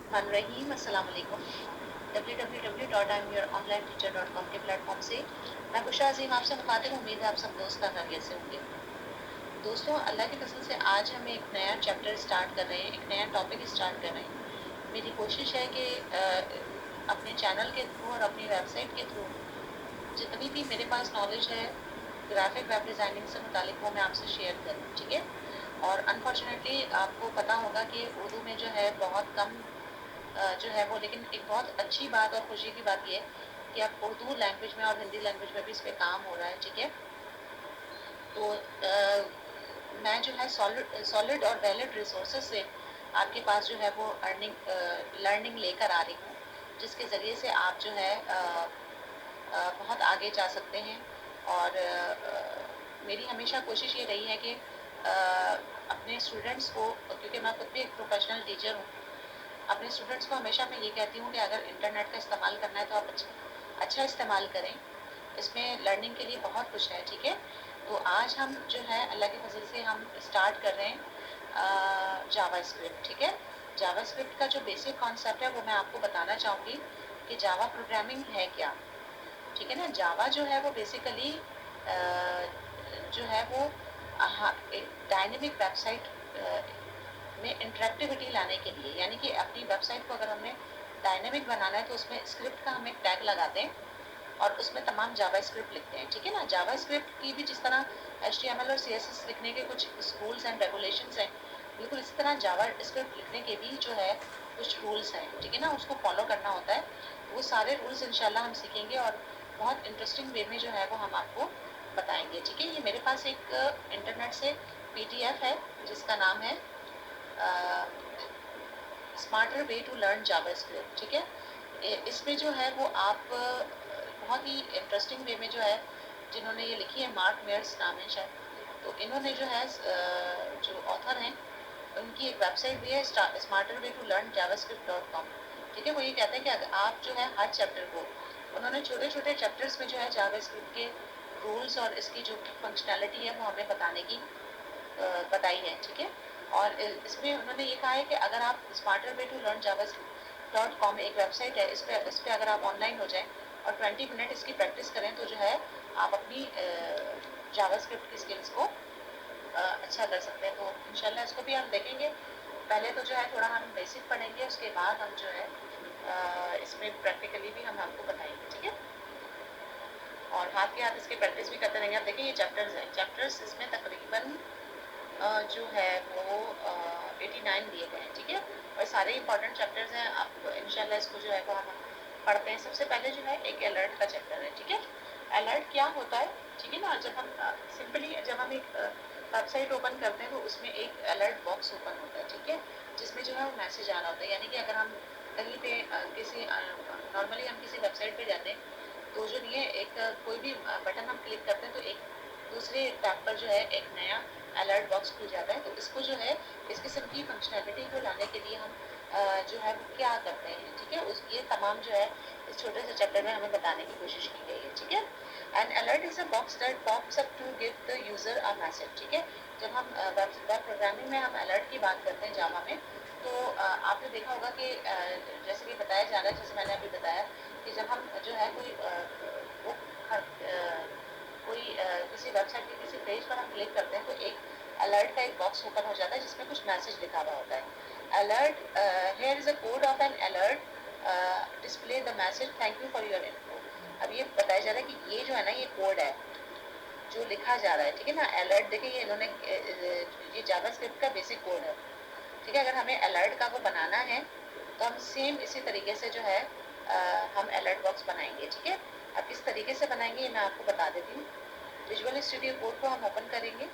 रहीम अस्सलाम वालेकुम। www.imyouronlineteacher.com के प्लेटफॉर्म से मैं बुशरा अजीम आपसे मुखातिब हूँ। उम्मीद है आप सब दोस्त खैरियत से होंगे। दोस्तों, अल्लाह के फजल से आज हम एक नया चैप्टर स्टार्ट कर रहे हैं, एक नया टॉपिक स्टार्ट कर रहे हैं। मेरी कोशिश है कि अपने चैनल के थ्रू और अपनी वेबसाइट के थ्रू जितनी भी मेरे पास नॉलेज है ग्राफिक वेब डिज़ाइनिंग से मुतालिक वो मैं आपसे शेयर करूँ, ठीक है। और अनफॉर्चुनेटली आपको पता होगा कि उर्दू में जो है बहुत कम जो है वो, लेकिन एक बहुत अच्छी बात और खुशी की बात ये है कि अब उर्दू लैंग्वेज में और हिंदी लैंग्वेज में भी इस पर काम हो रहा है, ठीक है। तो मैं जो है सॉलिड और वैलिड रिसोर्सेज से आपके पास जो है वो लर्निंग लेकर आ रही हूँ, जिसके ज़रिए से आप जो है बहुत आगे जा सकते हैं। और मेरी हमेशा कोशिश ये रही है कि अपने स्टूडेंट्स को, क्योंकि मैं खुद भी एक प्रोफेशनल टीचर हूँ, अपने स्टूडेंट्स को हमेशा मैं ये कहती हूँ कि अगर इंटरनेट का इस्तेमाल करना है तो आप अच्छा इस्तेमाल करें। इसमें लर्निंग के लिए बहुत कुछ है, ठीक है। तो आज हम जो है अल्लाह के फजल से हम स्टार्ट कर रहे हैं जावा स्क्रिप्ट, ठीक है। जावा स्क्रिप्ट का जो बेसिक कॉन्सेप्ट है वो मैं आपको बताना चाहूँगी कि जावा प्रोग्रामिंग है क्या, ठीक है ना। जावा जो है वो बेसिकली जो है वो एक डायनेमिक वेबसाइट में इंटरेक्टिविटी लाने के लिए, यानी कि अपनी वेबसाइट को अगर हमने डायनेमिक बनाना है तो उसमें स्क्रिप्ट का हम एक टैग लगाते हैं और उसमें तमाम जावा स्क्रिप्ट लिखते हैं, ठीक है ना। जावा स्क्रिप्ट की भी जिस तरह HTML और CSS लिखने के कुछ रूल्स एंड रेगुलेशंस हैं, बिल्कुल इसी तरह जावा स्क्रिप्ट लिखने के भी जो है कुछ रूल्स हैं, ठीक है ना। उसको फॉलो करना होता है। वो सारे रूल्स इंशाल्लाह हम सीखेंगे और बहुत इंटरेस्टिंग वे में जो है वो हम आपको बताएंगे, ठीक है। ये मेरे पास एक इंटरनेट से PDF है जिसका नाम है smarter way to learn JavaScript, ठीक है। इसमें जो है वो आप बहुत ही इंटरेस्टिंग वे में जो है, जिन्होंने ये लिखी है मार्क मेयर्स नाम है शायद, तो इन्होंने जो है जो ऑथर हैं उनकी एक वेबसाइट भी है smarter way to learn javascript.com, ठीक है। वो ये कहते हैं कि अगर आप जो है हर चैप्टर को, उन्होंने छोटे छोटे चैप्टर्स में जो है जावास्क्रिप्ट के रूल्स और इसकी जो फंक्शनैलिटी है वो हमें बताने की बताई है, ठीक है। और इसमें उन्होंने ये कहा है कि अगर आप smarter way to learn javascript.com एक वेबसाइट है, इस पे अगर आप ऑनलाइन हो जाएं और 20 मिनट इसकी प्रैक्टिस करें तो जो है आप अपनी जावास्क्रिप्ट की स्किल्स को अच्छा कर सकते हैं। तो इंशाल्लाह इसको भी हम देखेंगे। पहले तो जो है थोड़ा हम बेसिक पढ़ेंगे, उसके बाद हम जो है इसमें प्रैक्टिकली भी हम आपको बताएंगे, ठीक है। और हाथ के हाथ इसकी प्रैक्टिस भी करते रहेंगे। आप देखिए ये चैप्टर्स हैं, चैप्टर्स इसमें तकरीबन जो है वो 89 दिए गए हैं, ठीक है। और सारे इंपॉर्टेंट चैप्टर्स हैं। आप इंशाल्लाह इसको जो है वो हम पढ़ते हैं। सबसे पहले जो है एक अलर्ट का चैप्टर है, ठीक है। अलर्ट क्या होता है, ठीक है ना। जब हम सिंपली जब हम एक वेबसाइट ओपन करते हैं तो उसमें एक अलर्ट बॉक्स ओपन होता है, ठीक है, जिसमें जो है वो मैसेज आ रहा होता है। यानी कि अगर हम कहीं पे किसी नॉर्मली हम किसी वेबसाइट पे जाते हैं तो जो ये एक कोई भी बटन हम क्लिक करते हैं तो एक दूसरे टैब पर जो है एक नया अलर्ट बॉक्स खुल जाता है। तो इसको जो है इस किस्म की फंक्शनैलिटी को लाने के लिए हम जो है वो क्या करते हैं, ठीक है। उस ये तमाम जो है इस छोटे से चैप्टर में हमें बताने की कोशिश की गई है, ठीक है। An alert is a box that pops up to give the user a message, ठीक है। जब हम वेब प्रोग्रामिंग में हम अलर्ट की बात करते हैं जावा में, तो आपने देखा होगा कि जैसे कि बताया जा रहा है, जैसे मैंने अभी बताया कि जब हम जो है कोई किसी वेबसाइट के किसी पेज पर हम क्लिक करते हैं तो एक अलर्ट का एक बॉक्स ओपन हो जाता है जिसमें कुछ मैसेज लिखा हुआ होता है। Alert, here is a code of N alert, display the message thank you for your info. अब ये बताया जा रहा है कि ये जो है ना ये कोड है जो लिखा जा रहा है, ठीक है ना। अलर्ट देखिए ये इन्होंने ये जावास्क्रिप्ट का बेसिक कोड है, ठीक है। अगर हमें अलर्ट का वो बनाना है तो हम सेम इसी तरीके से जो है हम अलर्ट बॉक्स बनाएंगे, ठीक है। अब किस तरीके से बनाएंगे ये मैं आपको बता देती हूँ। विजुअल स्टूडियो कोड को हम ओपन करेंगे,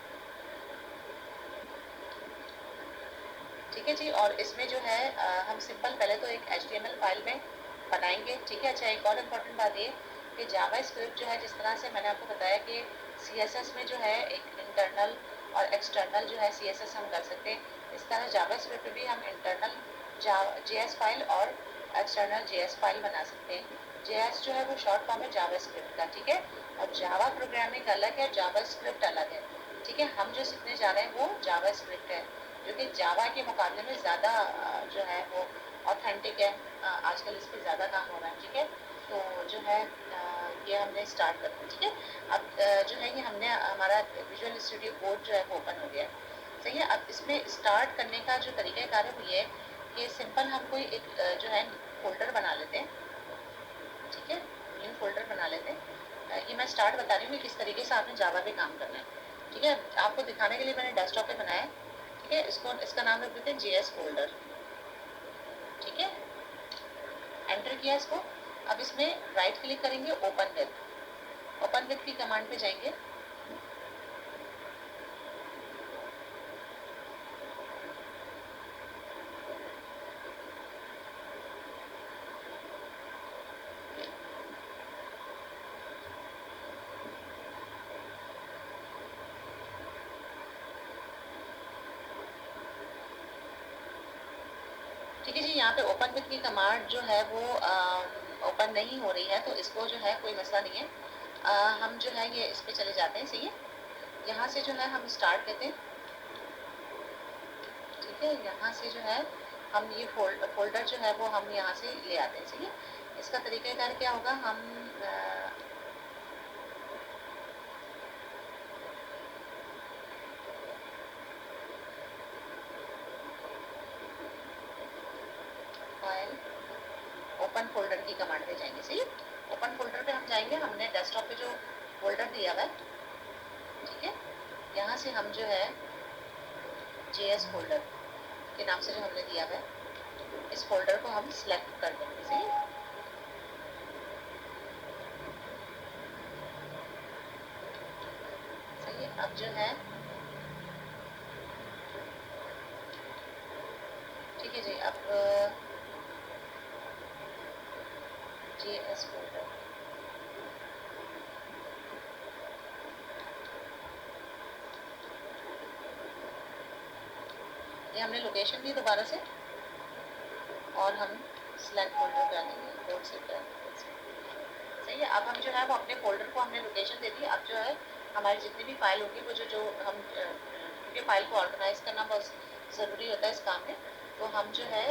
ठीक है जी। और इसमें जो है हम सिंपल पहले तो एक HTML फाइल में बनाएंगे, ठीक है। अच्छा, एक और इम्पोर्टेंट बात ये कि जावा स्क्रिप्ट जो है जिस तरह से मैंने आपको बताया कि CSS में जो है एक इंटरनल और एक्सटर्नल जो है CSS हम कर सकते हैं, इस तरह जावा स्क्रिप्ट में भी हम इंटरनल JS फाइल और एक्सटर्नल JS फाइल बना सकते हैं। JS जो है वो शॉर्ट फॉर्म है जावा स्क्रिप्ट का, ठीक है। और जावा प्रोग्रामिंग अलग है, जावा स्क्रिप्ट अलग है, ठीक है। हम जो सीखने जा रहे हैं वो जावा स्क्रिप्ट है। जो कि जावा के मुकाबले में ज़्यादा जो है वो ऑथेंटिक है। आजकल इस पर ज़्यादा काम हो रहा है, ठीक है। तो जो है ये हमने स्टार्ट कर दिया, ठीक है। अब जो है ये हमने हमारा विजुअल स्टूडियो कोड जो है वो ओपन हो गया, सही है। अब इसमें स्टार्ट करने का जो तरीक़ाकार है वो ये है कि सिंपल हम कोई एक जो है फ़ोल्डर बना लेते हैं, ठीक है। न्यू फ़ोल्डर बना लेते हैं। ये मैं स्टार्ट बता रही हूँ कि किस तरीके से आपने जावा पे काम करना है, ठीक है। आपको दिखाने के लिए मैंने डेस्कटॉप पे बनाया है, ठीक है। इसका नाम रख देते हैं JS फ़ोल्डर, ठीक है। एंटर किया इसको। अब इसमें राइट क्लिक करेंगे, ओपन विथ की कमांड पे जाएंगे। ठीक है जी, यहाँ पे ओपन विथ की कमांड जो है वो ओपन नहीं हो रही है, तो इसको जो है कोई मसला नहीं है। हम जो है ये इस पे चले जाते हैं, सही है। यहाँ से जो है हम स्टार्ट करते हैं, ठीक है। यहाँ से जो है हम ये फोल्डर जो है वो हम यहाँ से ले आते हैं, सही है। इसका तरीक़ाकार क्या होगा, हम फाइल ओपन फोल्डर की कमांड पे जाएंगे, सही है। ओपन फोल्डर पे हम जाएंगे, हमने डेस्कटॉप पे जो फोल्डर दिया हुआ है, ठीक है। यहाँ से हम जो है JS फोल्डर के नाम से जो हमने दिया हुआ है, इस फोल्डर को हम सिलेक्ट कर देंगे, सही है। सही है। अब जो है ठीक है जी, अब JS फोल्डर, ये हमने लोकेशन दी दोबारा से, और हम सिलेक्ट फोल्डर पे आ जाएंगे, कोड से कर सही है। अब हम जो है वो अपने फोल्डर को हमने लोकेशन दे दी। अब जो है हमारी जितनी भी फाइल होगी वो जो हम क्योंकि फाइल को ऑर्गेनाइज करना बहुत ज़रूरी होता है इस काम में, तो हम जो है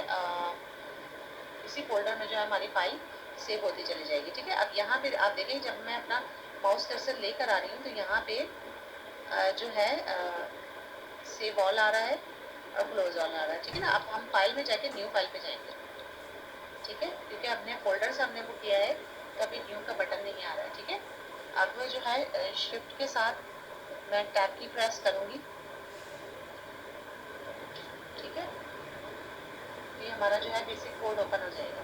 इसी फोल्डर में जो है हमारी फाइल सेव होती चली जाएगी, ठीक है। अब यहाँ पे आप देखें, जब मैं अपना माउस कर्सर लेकर आ रही हूँ तो यहाँ पे जो है सेव ऑल आ रहा है और क्लोज ऑल आ रहा है, ठीक है ना। अब हम फाइल में जाके न्यू फाइल पे जाएंगे, ठीक है, क्योंकि अपने फोल्डर से हमने वो किया है तो अभी न्यू का बटन नहीं आ रहा है, ठीक है। अब वो जो है शिफ्ट के साथ मैं टैब की प्रेस करूँगी, ठीक है। ये हमारा जो है बेसिक कोड ओपन हो जाएगा।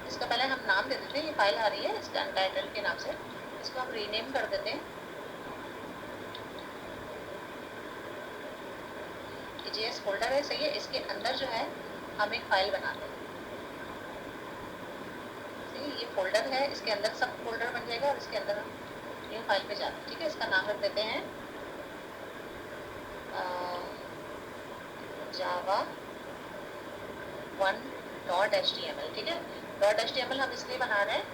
इसका पहले हम नाम दे देते हैं, ये फाइल आ रही है इसका अनटाइटल के नाम से, इसको हम रीनेम कर देते हैं, JS फोल्डर है, सही है। इसके अंदर जो है हम एक फाइल बनाते हैं, सही है। ये फोल्डर है, इसके अंदर सब फोल्डर बन जाएगा और इसके अंदर हम न्यू फाइल पे जाते हैं, ठीक है। इसका नाम रख देते हैं java 1.html, ठीक है। .html हम इसलिए बना रहे हैं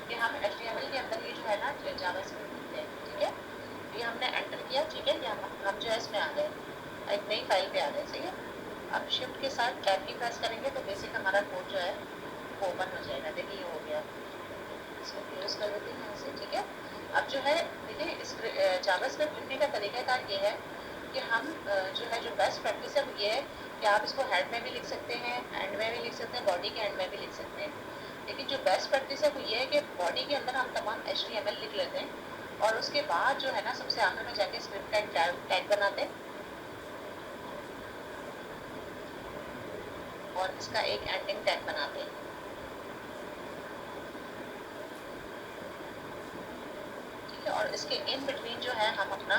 कि हम HTML के अंदर ये जो है ना जावा स्क्रिप्ट लिखते हैं, ठीक है। ये हमने एंटर किया, ठीक है। ये हम जो है इसमें आ गए, एक नई फाइल पे आ गए, सही है। अब शिफ्ट के साथ टैब की प्रेस करेंगे तो बेसिक हमारा कोड जो है वो ओपन हो जाएगा। देखिए ये हो गया, इसको क्लोज कर देते हैं यहाँ से, ठीक है। अब जो है देखिए इस जावा स्क्रिप्ट लिखने का तरीक़ाकार ये है कि हम जो है जो बेस्ट प्रैक्टिस है वो ये है कि आप इसको हेड में भी लिख सकते हैं, एंड में भी लिख सकते हैं, बॉडी के एंड में भी लिख सकते हैं। लेकिन जो बेस्ट प्रैक्टिस है वो ये है कि बॉडी के अंदर हम तमाम HTML लिख लेते हैं और उसके बाद जो है ना सबसे आखिर में जाके स्क्रिप्ट का एक टैग बनाते हैं और इसका एक एंडिंग टैग बनाते हैं, ठीक है। और इसके इन बिटवीन जो है हम अपना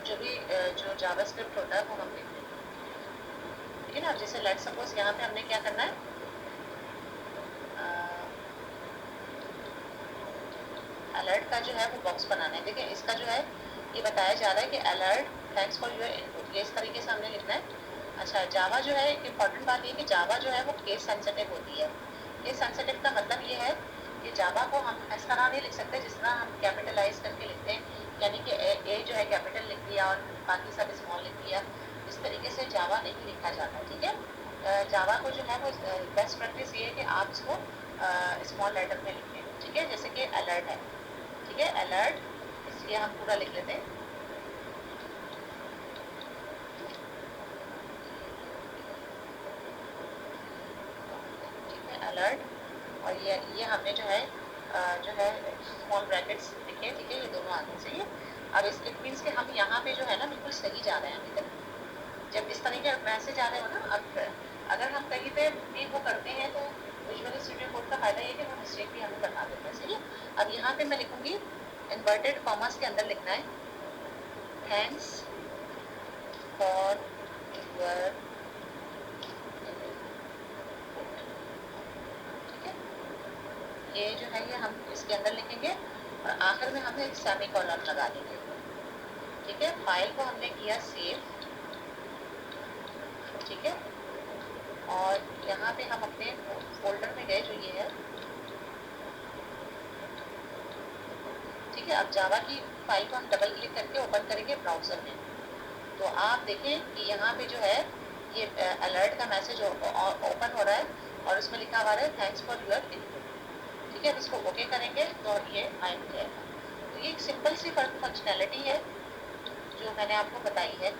जो भी जो जावा स्क्रिप्ट होता है वो हम लिखते हैं, ठीक है ना। जैसे लेट सपोज यहाँ पे हमने क्या करना है, अलर्ट का जो है वो बॉक्स बनाना है। देखिए इसका जो है ये बताया जा रहा है कि alert thanks for your input, ये इस तरीके से हमने लिखना है। अच्छा, जावा जो है एक इम्पॉर्टेंट बात ये कि जावा जो है वो केस सेंसिटिव होती है। केस सेंसिटिव का मतलब ये है कि जावा को हम इस तरह नहीं लिख सकते जिस तरह हम कैपिटलाइज करके लिखते हैं, यानी कि ए जो है कैपिटल लिख दिया और बाकी सब स्मॉल लिख दिया। इस तरीके से जावा नहीं लिखा जाता, ठीक है। जावा को जो है वो बेस्ट प्रैक्टिस ये है कि आप इसको स्मॉल लेटर में लिखें, ठीक है। जैसे कि अलर्ट है, ठीक है, अलर्ट, इसलिए हम पूरा लिख लेते हैं, ठीक है, अलर्ट। और ये हमने जो है स्मॉल ब्रैकेट्स लिखे, ठीक है, ये दोनों आगे से ही। अब इस इट मीन्स कि हम यहाँ पे जो है ना बिल्कुल सही जा रहे हैं अभी तक। जब इस तरीके का मैसेज आ रहे हो ना, अब अगर हम कहीं पे भी वो करते हैं तो विजुअल स्टूडियो कोड का फायदा ये है कि वो मिस्टेक भी हमें बता देता है, सही है। अब यहाँ पे मैं लिखूंगी इन्वर्टेड कॉमर्स के अंदर लिखना है, थैंक्स फॉर यूर, ठीक है। ये जो है ये हम इसके अंदर लिखेंगे और आखिर में हम एक सेमी कॉलन लगा देंगे, ठीक है। फाइल को हमने किया सेव, ठीक है। और यहाँ पे हम अपने फोल्डर में गए जो ये है, ठीक है। अब जावा की फाइल को हम डबल क्लिक करके ओपन करेंगे ब्राउजर में, तो आप देखें कि यहाँ पे जो है ये अलर्ट का मैसेज ओपन हो रहा है और उसमें लिखा हुआ है थैंक्स फॉर यूर इनपुट, ठीक है। अब इसको ओके करेंगे तो ये आए हो जाएगा। तो ये एक सिंपल सी फंक्शनैलिटी है जो मैंने आपको बताई है,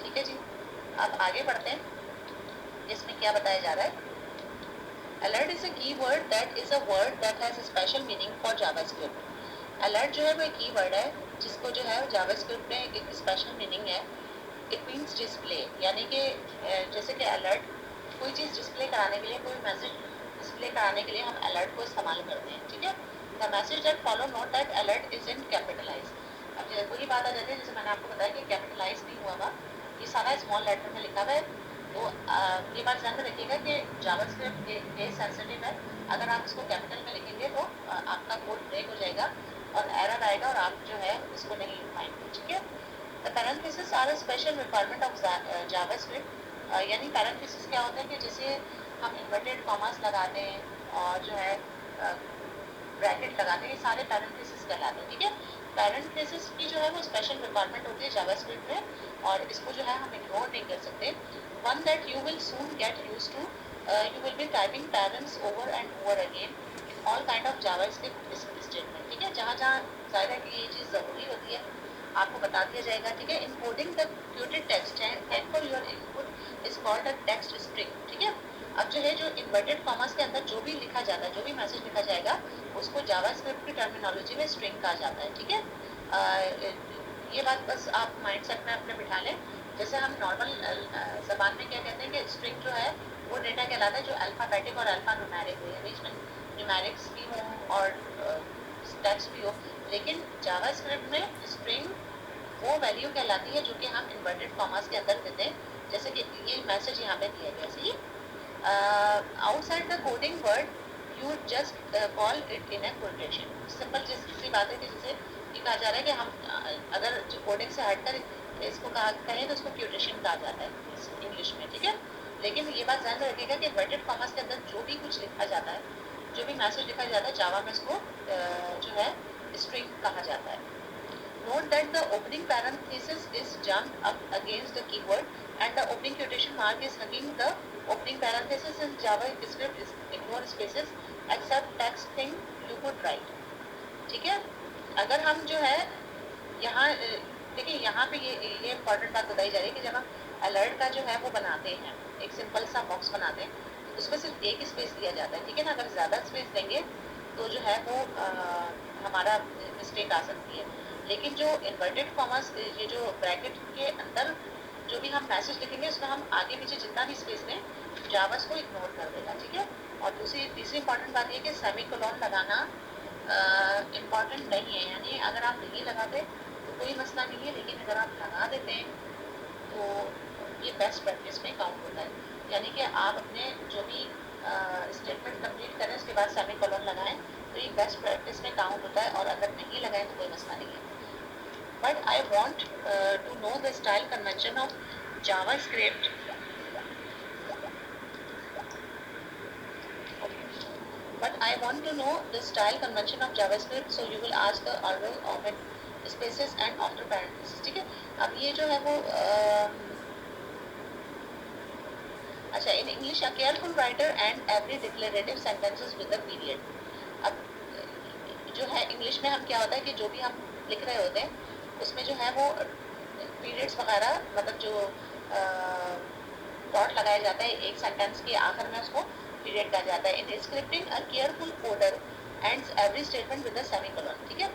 ठीक है जी। अब आगे बढ़ते हैं, इसमें क्या बताया जा रहा है। Alert is a keyword that is a word that has a special meaning for JavaScript. Alert जो है वो एक कीवर्ड है जिसको जो है जावास्क्रिप्ट में एक स्पेशल मीनिंग है। इट मीन्स डिस्प्ले, यानी कि जैसे कि अलर्ट कोई चीज़ डिस्प्ले कराने के लिए, कोई मैसेज डिस्प्ले कराने के लिए हम अलर्ट को इस्तेमाल करते हैं, ठीक है। The message that follow note that alert is in capitalize. अब वही बात आ जाती है जैसे मैंने आपको बताया कि कैपिटलाइज नहीं हुआ हुआ, ये सारा स्मॉल लेटर में लिखा हुआ है। तो ये बात ध्यान में रखिएगा कि जावास्क्रिप्ट केस सेंसिटिव है। अगर आप इसको कैपिटल में लिखेंगे तो आपका कोड ब्रेक हो जाएगा और एरर आएगा और आप जो है इसको नहीं लिख पाएंगे, ठीक है। The parenthesis are a special requirement of JavaScript. यानी पैरेंथेसिस क्या होता है कि जैसे हम इन्वर्टेड कॉमास लगाते हैं और जो है ब्रैकेट लगाते हैं, ये सारे पैरेंथेसिस कहलाते हैं, ठीक है। पैरेंथेसिस की जो है वो स्पेशल रिक्वायरमेंट होती है जावास्क्रिप्ट में और इसको जो है हम इग्नोर नहीं कर सकते। One that you will soon get used to, you will be typing parents over and over again in all kind of JavaScript statement, ठीक है। जहाँ जहाँ जाहिर है कि ये चीज़ ज़रूरी होती है आपको बता दिया जाएगा, ठीक है। Encoding the quoted text and for your input is called a text string, ठीक है। अब जो है जो इन्वर्टेड कॉमर्स के अंदर जो भी लिखा जाता है, जो भी मैसेज लिखा जाएगा उसको जावास्क्रिप्ट की टर्मिनोलॉजी में स्ट्रिंग कहा जाता है, ठीक है। ये बात बस आप माइंडसेट में अपने बिठा लें। जैसे हम नॉर्मल ज़बान में क्या कहते हैं कि स्ट्रिंग जो है वो डेटा कहलाता है जो अल्फ़ाबेटिक और अल्फ़ा न्यूमेरिक हो, यानी इसमें न्यूमेरिक्स भी हो और टेक्स्ट भी हो। लेकिन जावास्क्रिप्ट में स्ट्रिंग वो वैल्यू कहलाती है जो कि हम इन्वर्टेड कॉमर्स के अंदर देते हैं। जैसे कि ये मैसेज यहाँ पे दिया गया, सही। Outside the coding word you just call it in A quotation. Simple जैसी बात है कि जैसे ये कहा जा रहा है कि हम अगर जो कोडिंग से हटकर इसको कहें तो उसको क्यूटेशन कहा जाता है इंग्लिश में, ठीक है। लेकिन ये बात ध्यान रखिएगा कि इन्वर्टेड कॉमर्स के अंदर जो भी कुछ लिखा जाता है, जो भी मैसेज लिखा जाता है, जावा में इसको जो है स्ट्रिंग कहा जाता है। Note that the opening parenthesis is jumped up against the keyword and the opening quotation mark is hugging the opening parenthesis. In JavaScript is ignore spaces except text thing you could write, ठीक है। अगर हम जो है यहाँ देखिए यहाँ पे ये इम्पॉर्टेंट बात बताई जा रही है कि जब हम अलर्ट का जो है वो बनाते हैं, एक सिंपल सा बॉक्स बनाते हैं तो उसमें सिर्फ एक स्पेस दिया जाता है, ठीक है ना। अगर ज़्यादा स्पेस देंगे तो जो है वो हमारा मिस्टेक आ सकती है। लेकिन जो इन्वर्टेड कॉमर्स, ये जो ब्रैकेट के अंदर जो भी हम मैसेज लिखेंगे उसमें हम आगे पीछे जितना भी स्पेस दें जावास को इग्नोर कर देगा, ठीक है। और तीसरी इंपॉर्टेंट बात ये कि सेमी कोलन लगाना इम्पॉर्टेंट नहीं है, यानी अगर आप नहीं लगाते तो कोई मसला नहीं है, लेकिन अगर आप लगा देते हैं तो ये बेस्ट प्रैक्टिस में काउंट होता है। यानी कि आप अपने जो भी स्टेटमेंट कंप्लीट करें उसके बाद सेमी कोलन लगाएं तो ये बेस्ट प्रैक्टिस में काउंट होता है, और अगर नहीं लगाएं तो कोई मसला नहीं है। But I want to know the style convention of JavaScript. But I want to know the style convention of JavaScript, so you will ask the order of it spaces and after parenthesis, ठीक है। अब ये जो है वो अच्छा, in English a careful writer and every declarative sentences with a period. अब जो है इंग्लिश में हम क्या होता है कि जो भी हम लिख रहे होते हैं उसमें जो है वो पीरियड्स वगैरह, मतलब जो डॉट लगाया जाता है एक सेंटेंस के आखिर में, उसको पीरियड कहा जाता है। In scripting a careful coder ends every statement with a semicolon, ठीक है।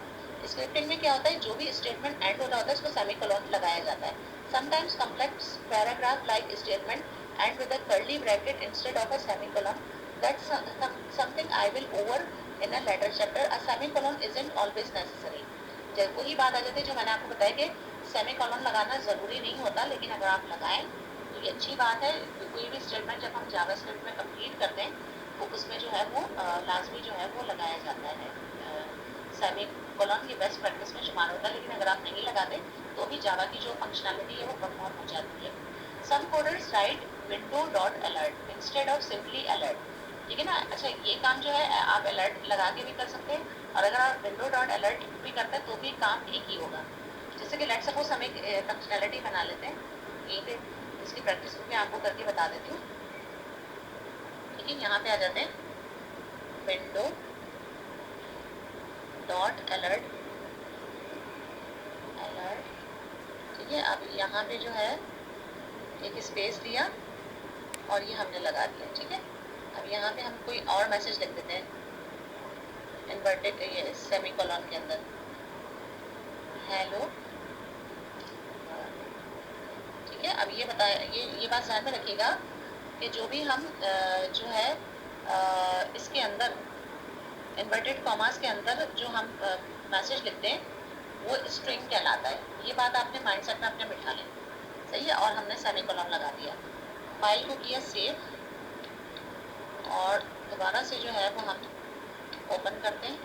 स्क्रिप्टिंग में क्या होता है, जो भी स्टेटमेंट एंड हो रहा होता है उसको सेमीकोलन लगाया जाता है। Sometimes complex paragraph like statement end with a curly bracket instead of a semicolon, that's something I will over in a later chapter. A semicolon isn't always necessary. जब वही बात आ जाती है जो मैंने आपको बताया कि सेमीकोलन लगाना ज़रूरी नहीं होता, लेकिन अगर आप लगाएं तो ये अच्छी बात है। कोई भी स्टेटमेंट जब हम जावास्क्रिप्ट में कंप्लीट करते हैं तो उसमें जो है वो लाजमी जो है वो लगाया जाता है सेमीकोलन। ये बेस्ट प्रैक्टिस में शुमार होता है, लेकिन अगर आप नहीं लगाते तो भी जावा की जो फंक्शनैलिटी है वो परफॉर्म हो जाती है। Some coders write window dot alert instead of simply alert, ठीक है ना। अच्छा, ये काम जो है आप अलर्ट लगा के भी कर सकते हैं, और अगर आप विंडो डॉट अलर्ट भी करते हैं तो भी काम ठीक ही होगा। जैसे कि लेट सपोज हम एक फंक्शनैलिटी बना लेते हैं, यहीं पे इसकी प्रैक्टिस मैं आपको करके बता देती हूँ। ठीक है, यहाँ पे आ जाते हैं, विंडो डॉट अलर्ट अलर्ट, ठीक है। अब यहाँ पे जो है एक स्पेस दिया और ये हमने लगा दिया, ठीक है। अब यहाँ पे हम कोई और मैसेज लिख देते हैं इन्वर्टेड ये सेमीकोलन के अंदर, हेलो, ठीक है। अब ये बताया, ये बात ध्यान में रखिएगा कि जो भी हम जो है इसके अंदर इन्वर्टेड कॉमास के अंदर जो हम मैसेज लिखते हैं वो स्ट्रिंग कहलाता है। ये बात आपने माइंडसेट में अपने बिठा लें, सही है। और हमने सेमीकोलन लगा दिया, फाइल को किया सेव, और दोबारा से जो है वो हम ओपन करते हैं,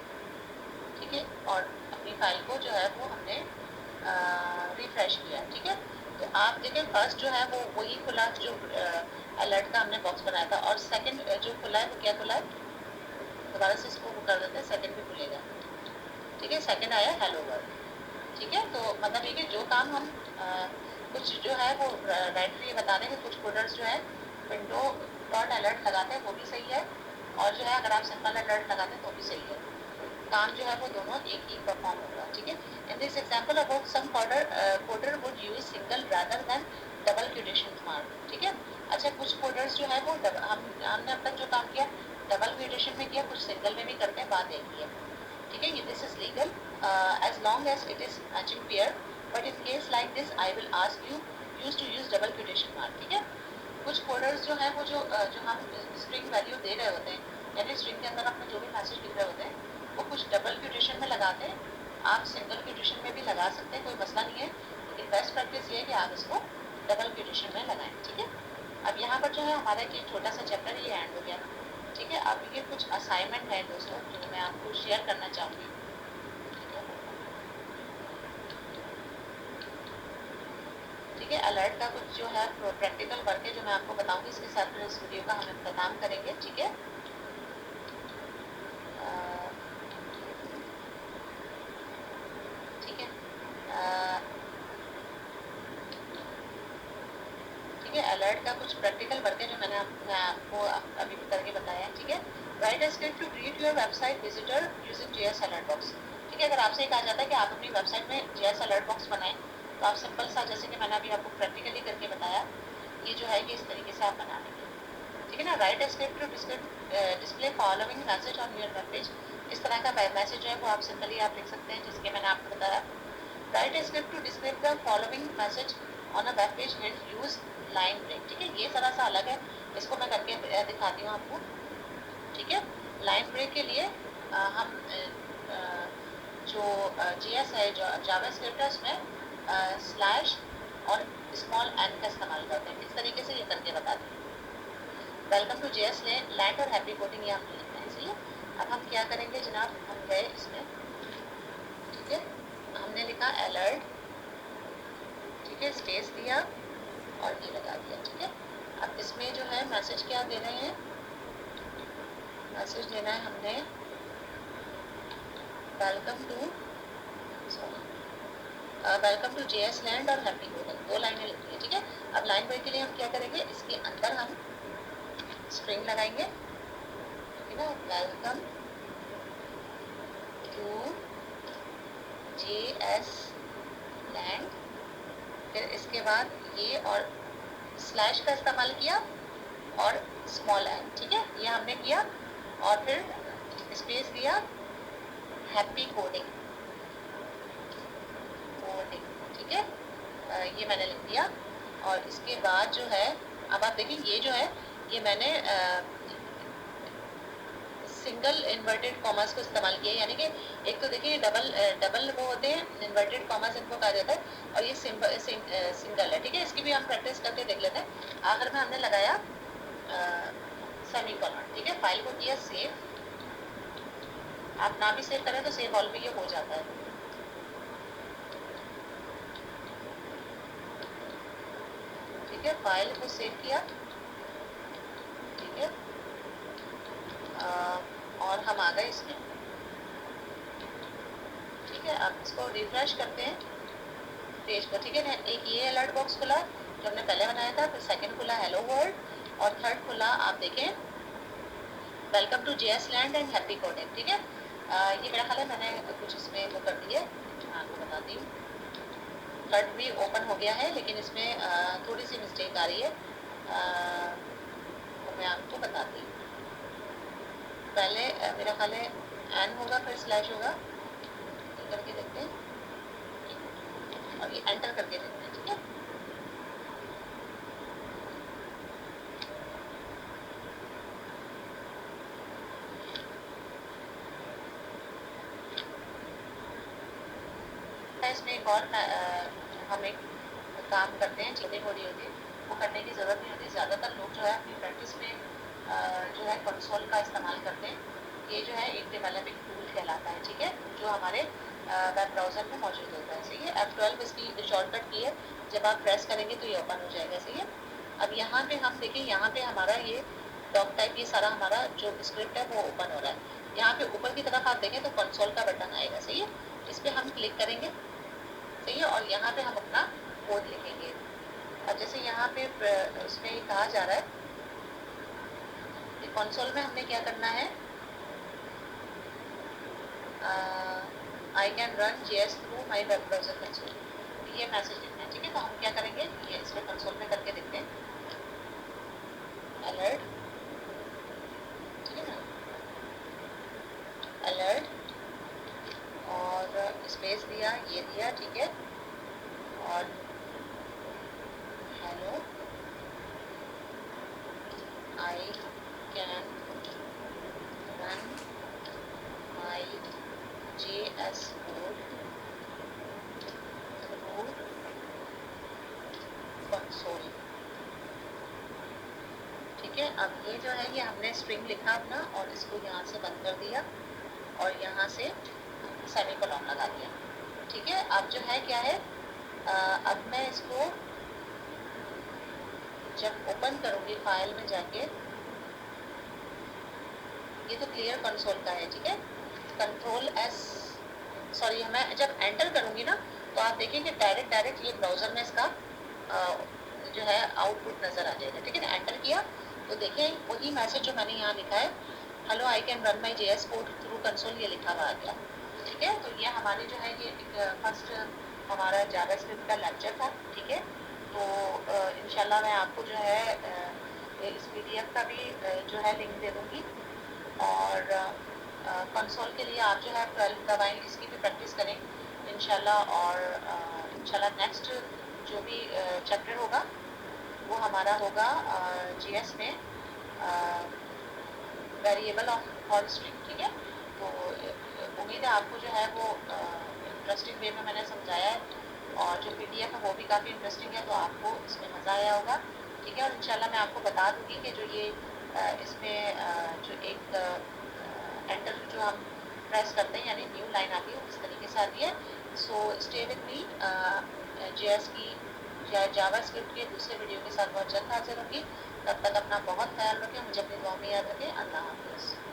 ठीक है। और अपनी फाइल को जो है वो हमने रिफ्रेश किया, ठीक है। तो आप देखें फर्स्ट जो है वो वही खुला जो अलर्ट का हमने बॉक्स बनाया था, और सेकंड जो खुला है वो क्या खुला है, दोबारा से इसको कर देते हैं, सेकंड भी खुलेगा, ठीक है। सेकंड आया हेलो वर्ल्ड, ठीक है। तो मतलब ये कि जो काम हम कुछ जो है वो राइटर ये बता दें कि कुछ कोडर्स जो है विंडो डॉट अलर्ट लगाते हैं वो भी सही है, और जो है अगर आप सिंपल अलर्ट लगाते हैं तो भी सही है, काम जो है वो दोनों एक ही परफॉर्म होगा, ठीक है। In this example about some coder would use single rather than double quotation mark, ठीक है। अच्छा, कुछ कोडर्स जो है वो हमने अब तक जो काम किया डबल क्विटेशन में किया, कुछ सिंगल में भी करते हैं, बात एक ही है, ठीक है। This is legal as long as it is matching pair, but in case like this I will ask you use to use double quotation mark, ठीक है। कुछ कोडर्स जो है वो जो हम स्ट्रिंग वैल्यू दे रहे होते हैं, यानी स्ट्रिंग के अंदर अपने जो भी मैसेज लिख रहे होते हैं वो कुछ डबल क्विटेशन में लगाते हैं, आप सिंगल क्विटेशन में भी लगा सकते हैं, कोई मसला नहीं है, लेकिन बेस्ट प्रैक्टिस ये है कि आप इसको डबल क्विटेशन में लगाएं, ठीक है। अब यहाँ पर जो है हमारा एक छोटा सा चैप्टर ये एंड हो गया, ठीक है। अब ये कुछ असाइनमेंट है दोस्तों जो मैं आपको शेयर करना चाहूँगी, ठीक है। अलर्ट का कुछ जो है प्रैक्टिकल वर्क है जो मैं आपको बताऊंगी, इसके साथ में इस वीडियो का हम इख्तिताम करेंगे, ठीक है। ठीक है, ठीक है। अलर्ट का कुछ प्रैक्टिकल वर्क है जो मैं आपको अभी करके बताया, ठीक है। Write a script to create your website visitor using JS alert box, ठीक है। अगर आपसे कहा जाता है कि आप अपनी वेबसाइट में जेएस अलर्ट बॉक्स बनाएं, तो आप सिंपल सा, जैसे कि मैंने अभी आपको प्रैक्टिकली करके बताया, ये जो है कि इस तरीके से आप बना लेंगे, ठीक है ना। Write script to display following message on your web page, इस तरह का मैसेज जो है वो आप सिंपली आप लिख सकते हैं, जिसके मैंने आपको बताया। Write script to display the following message on a web page and use line break, ठीक है। ये जरा सा अलग है, इसको मैं करके दिखाती हूँ आपको, ठीक है। लाइन ब्रेक के लिए हम जो जीएस है, जो जावा स्क्रिप्ट है, उसमें स्लैश और स्मॉल एन का इस्तेमाल करते हैं, इस तरीके से ये करके बताते हैं। वेलकम टू जेएस लैंड और हैप्पी कोडिंग, ये हमने लिखना है, इसलिए अब हम क्या करेंगे जनाब, हम गए इसमें, ठीक है। हमने लिखा अलर्ट, ठीक है, स्पेस दिया और ये लगा दिया, ठीक है। अब इसमें जो है मैसेज क्या दे रहे हैं, मैसेज देना है हमने welcome to, sorry, welcome to JS land और हैप्पी कोडिंग, 2 लाइनें लिखी है, ठीक है। अब लाइन ब्रेक के लिए हम क्या करेंगे, इसके अंदर हम स्ट्रिंग लगाएंगे, ठीक है ना, वेलकम टू जेएस लैंड, फिर इसके बाद ये और स्लैश का इस्तेमाल किया और स्मॉल एन, ठीक है, ये हमने किया, और फिर स्पेस दिया, हैप्पी कोडिंग, कोडिंग, ठीक है, ये मैंने लिख दिया। और इसके बाद जो है, अब आप देखिए ये जो है, ये मैंने सिंगल इन्वर्टेड कॉमर्स को इस्तेमाल किया, यानी कि एक तो देखिए डबल वो होते हैं इन्वर्टेड कॉमर्स, इनको कहा जाता है, और ये सिंगल है, ठीक है। इसकी भी हम प्रैक्टिस करके देख लेते हैं। आखिर में हमने लगाया सेमीकोलन, ठीक है। फाइल को किया सेव, आप ना भी सेव करें तो सेव ऑल पे ये हो जाता है, ठीक है। फाइल को सेव किया, ठीक है, और हम आ गए इसमें, ठीक है। अब इसको रिफ्रेश करते हैं पेज को, ठीक है ना। एक ये अलर्ट बॉक्स खुला जो हमने पहले बनाया था, फिर सेकंड खुला हेलो वर्ल्ड, और थर्ड खुला आप देखें welcome to JS land and happy coding, ठीक है। ये मेरा ख्याल है मैंने कुछ इसमें वो कर दी है, आपको बताती हूँ। फ्लड भी ओपन हो गया है, लेकिन इसमें थोड़ी सी मिस्टेक आ रही है, तो मैं आपको बताती हूँ। पहले मेरा ख्याल है एन होगा, फिर स्लैश होगा, ये करके देखते हैं, और ये एंटर करके देखते हैं, ठीक है। इसमें एक और हम एक काम करते हैं, चीज़ें हो रही होती है, वो करने की ज़रूरत नहीं होती। ज़्यादातर लोग जो है अपनी प्रैक्टिस में जो है कंसोल का इस्तेमाल करते हैं। ये जो है एक डेवलपिंग टूल कहलाता है, ठीक है, जो हमारे वेब ब्राउज़र में मौजूद होता है, सही है। F12 इसकी शॉर्टकट की है, जब आप प्रेस करेंगे तो ये ओपन हो जाएगा, सही है। अब यहाँ पे हम देखें, यहाँ पे हमारा ये डॉक टाइप, ये सारा हमारा जो स्क्रिप्ट है वो ओपन हो रहा है। यहाँ पे ऊपर की तरफ आप देखें तो कंसोल का बटन आएगा, सही है। इस पर हम क्लिक करेंगे, सही है, और यहाँ पे हम अपना कोड लिखेंगे। अब जैसे यहाँ पे उसमें कहा जा रहा है कि कंसोल में हमने क्या करना है, I can run JS through my web browser console, ये मैसेज लिखना है, ठीक है। तो हम क्या करेंगे, ये इसमें कंसोल में करके देखते हैं, अलर्ट, ठीक है ना, अलर्ट, और स्पेस दिया, ये दिया, ठीक है, और hello I can run my JS code through console, ठीक है। अब ये जो है, ये हमने स्ट्रिंग लिखा अपना, और इसको यहाँ से बंद कर दिया, और यहाँ से सेमीकोलन लगा दिया, ठीक है। अब जो है क्या है, अब मैं इसको जब ओपन करूँगी फाइल में जाके, ये तो क्लियर कंसोल का है, ठीक है। कंट्रोल एस, सॉरी, मैं जब एंटर करूँगी ना, तो आप देखेंगे डायरेक्ट ये ब्राउज़र में इसका जो है आउटपुट नज़र आ जाएगा, ठीक है ना। एंटर किया तो देखें वही मैसेज जो मैंने यहाँ लिखा है, hello I can run my JS code through console, ये लिखा हुआ आ गया, ठीक है। तो ये हमारी जो है, ये फर्स्ट हमारा जावास्क्रिप्ट का लेक्चर था, ठीक है। तो इंशाल्लाह मैं आपको जो है इस पीडीएफ का भी जो है लिंक दे दूँगी, और कंसोल के लिए आप जो है 12 दवाएं, इसकी भी प्रैक्टिस करें इंशाल्लाह। और इंशाल्लाह नेक्स्ट जो भी चैप्टर होगा वो हमारा होगा जीएस में वेरिएबल ऑफ और स्ट्रिंग, ठीक है। तो उम्मीद है आपको जो है वो इंटरेस्टिंग वे में मैंने समझाया है, और जो पीडीएफ है वो भी काफ़ी इंटरेस्टिंग है, तो आपको इसमें मज़ा आया होगा, ठीक है। और इंशाल्लाह मैं आपको बता दूँगी कि जो ये इसमें जो एक एंटर जो हम प्रेस करते हैं, यानी न्यू लाइन आती है, वो किस तरीके से आती है। So stay with me, JS की या जावास्क्रिप्ट के दूसरे वीडियो के साथ बहुत जल्द हाजिर होंगी। तब तक अपना बहुत ख्याल रखें, मुझे अपनी दुआ में याद रखें। अल्लाह हाफ़िज़।